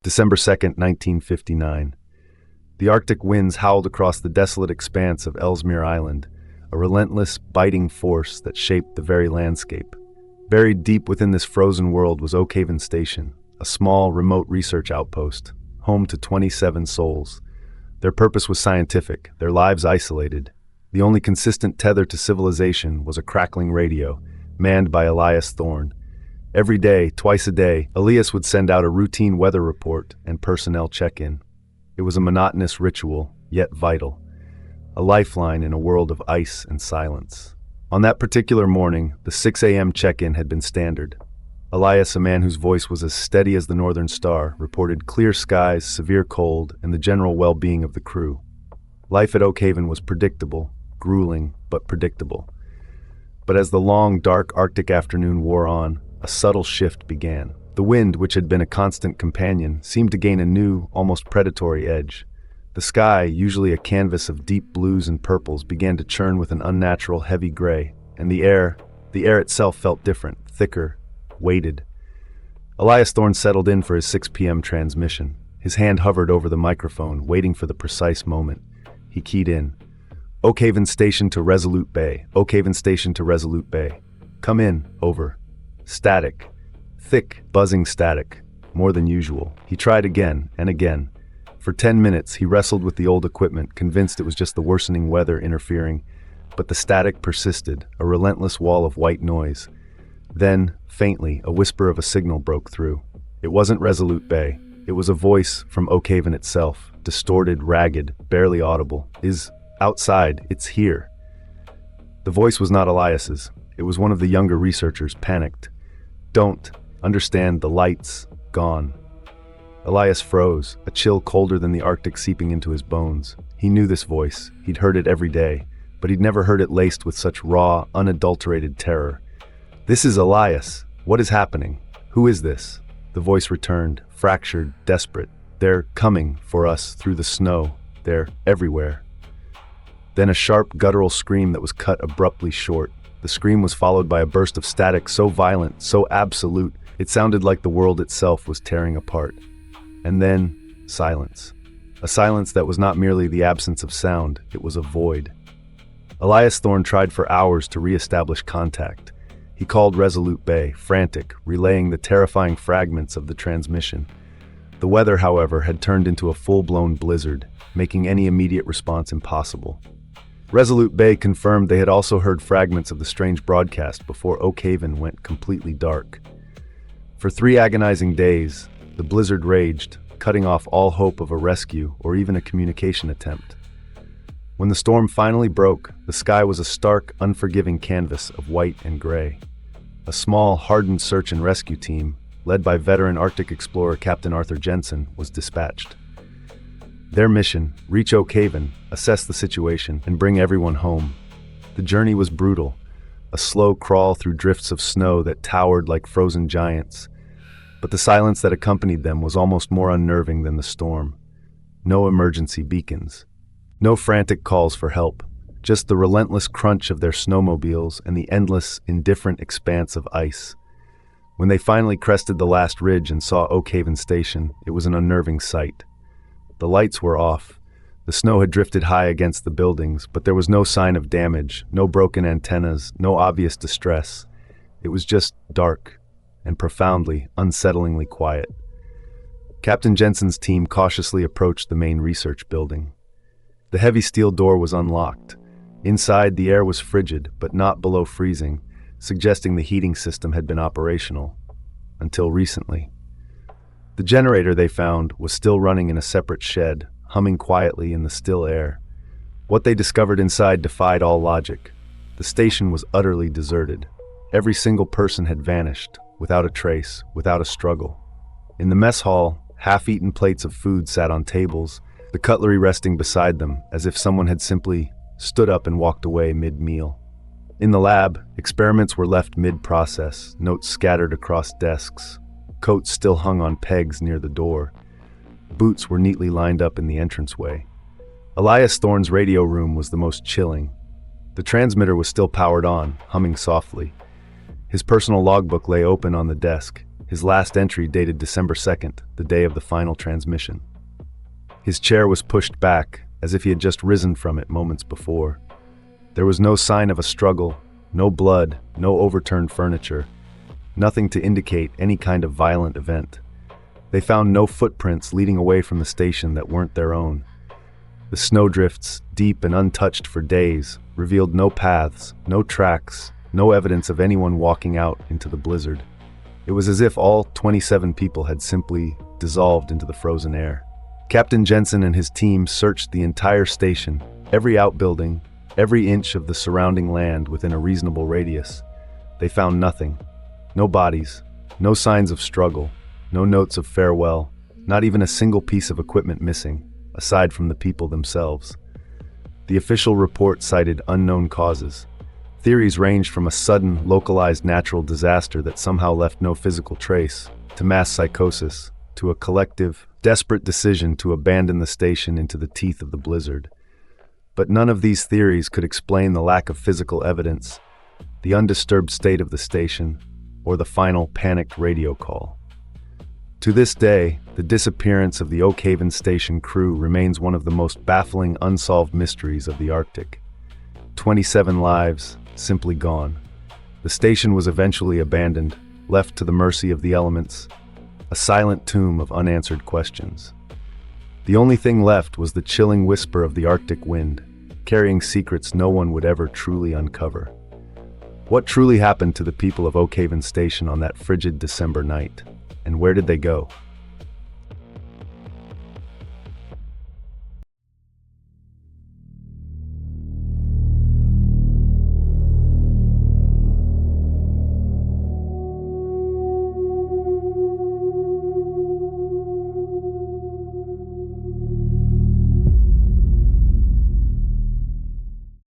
December 2nd, 1959. The Arctic winds howled across the desolate expanse of Ellesmere Island, a relentless, biting force that shaped the very landscape. Buried deep within this frozen world was Oakhaven Station, a small, remote research outpost, home to 27 souls. Their purpose was scientific, their lives isolated. The only consistent tether to civilization was a crackling radio, manned by Elias Thorne. Every day, twice a day, Elias would send out a routine weather report and personnel check-in. It was a monotonous ritual, yet vital. A lifeline in a world of ice and silence. On that particular morning, the 6 a.m. check-in had been standard. Elias, a man whose voice was as steady as the northern star, reported clear skies, severe cold, and the general well-being of the crew. Life at Oakhaven was predictable, grueling, but predictable. But as the long, dark Arctic afternoon wore on, a subtle shift began. The wind, which had been a constant companion, seemed to gain a new, almost predatory edge. The sky, usually a canvas of deep blues and purples, began to churn with an unnatural heavy gray, and the air itself felt different, thicker, weighted. Elias Thorne settled in for his 6 p.m. transmission. His hand hovered over the microphone, waiting for the precise moment. He keyed in. Oakhaven Station to Resolute Bay. Oakhaven Station to Resolute Bay. Come in, over. Static. Thick, buzzing static. More than usual. He tried again and again. For 10 minutes, he wrestled with the old equipment, convinced it was just the worsening weather interfering. But the static persisted, a relentless wall of white noise. Then, faintly, a whisper of a signal broke through. It wasn't Resolute Bay. It was a voice from Oakhaven itself, distorted, ragged, barely audible. Is outside. It's here. The voice was not Elias's. It was one of the younger researchers, panicked. Don't understand, the lights gone. Elias froze, a chill colder than the Arctic seeping into his bones. He knew this voice. He'd heard it every day, but he'd never heard it laced with such raw, unadulterated terror. This is Elias. What is happening? Who is this? The voice returned, fractured, desperate. They're coming for us through the snow. They're everywhere. Then a sharp, guttural scream that was cut abruptly short. The scream was followed by a burst of static so violent, so absolute, it sounded like the world itself was tearing apart. And then, silence. A silence that was not merely the absence of sound, it was a void. Elias Thorne tried for hours to re-establish contact. He called Resolute Bay, frantic, relaying the terrifying fragments of the transmission. The weather, however, had turned into a full-blown blizzard, making any immediate response impossible. Resolute Bay confirmed they had also heard fragments of the strange broadcast before Oakhaven went completely dark. For 3 agonizing days, the blizzard raged, cutting off all hope of a rescue or even a communication attempt. When the storm finally broke, the sky was a stark, unforgiving canvas of white and gray. A small, hardened search and rescue team, led by veteran Arctic explorer Captain Arthur Jensen, was dispatched. Their mission, reach Oakhaven, assess the situation, and bring everyone home. The journey was brutal, a slow crawl through drifts of snow that towered like frozen giants. But the silence that accompanied them was almost more unnerving than the storm. No emergency beacons. No frantic calls for help. Just the relentless crunch of their snowmobiles and the endless, indifferent expanse of ice. When they finally crested the last ridge and saw Oakhaven Station, it was an unnerving sight. The lights were off. The snow had drifted high against the buildings, but there was no sign of damage, no broken antennas, no obvious distress. It was just dark and profoundly, unsettlingly quiet. Captain Jensen's team cautiously approached the main research building. The heavy steel door was unlocked. Inside, the air was frigid, but not below freezing, suggesting the heating system had been operational. Until recently. The generator, they found, was still running in a separate shed, humming quietly in the still air. What they discovered inside defied all logic. The station was utterly deserted. Every single person had vanished, without a trace, without a struggle. In the mess hall, half-eaten plates of food sat on tables, the cutlery resting beside them, as if someone had simply stood up and walked away mid-meal. In the lab, experiments were left mid-process, notes scattered across desks. Coats still hung on pegs near the door. Boots were neatly lined up in the entranceway. Elias Thorne's radio room was the most chilling. The transmitter was still powered on, humming softly. His personal logbook lay open on the desk, his last entry dated December 2nd, the day of the final transmission. His chair was pushed back, as if he had just risen from it moments before. There was no sign of a struggle, no blood, no overturned furniture, nothing to indicate any kind of violent event. They found no footprints leading away from the station that weren't their own. The snowdrifts, deep and untouched for days, revealed no paths, no tracks, no evidence of anyone walking out into the blizzard. It was as if all 27 people had simply dissolved into the frozen air. Captain Jensen and his team searched the entire station, every outbuilding, every inch of the surrounding land within a reasonable radius. They found nothing. No bodies, no signs of struggle, no notes of farewell, not even a single piece of equipment missing, aside from the people themselves. The official report cited unknown causes. Theories ranged from a sudden, localized natural disaster that somehow left no physical trace, to mass psychosis, to a collective, desperate decision to abandon the station into the teeth of the blizzard. But none of these theories could explain the lack of physical evidence, the undisturbed state of the station, or the final panicked radio call. To this day, the disappearance of the Oakhaven Station crew remains one of the most baffling unsolved mysteries of the Arctic. 27 lives, simply gone. The station was eventually abandoned, left to the mercy of the elements, a silent tomb of unanswered questions. The only thing left was the chilling whisper of the Arctic wind, carrying secrets no one would ever truly uncover. What truly happened to the people of Oakhaven Station on that frigid December night? And where did they go?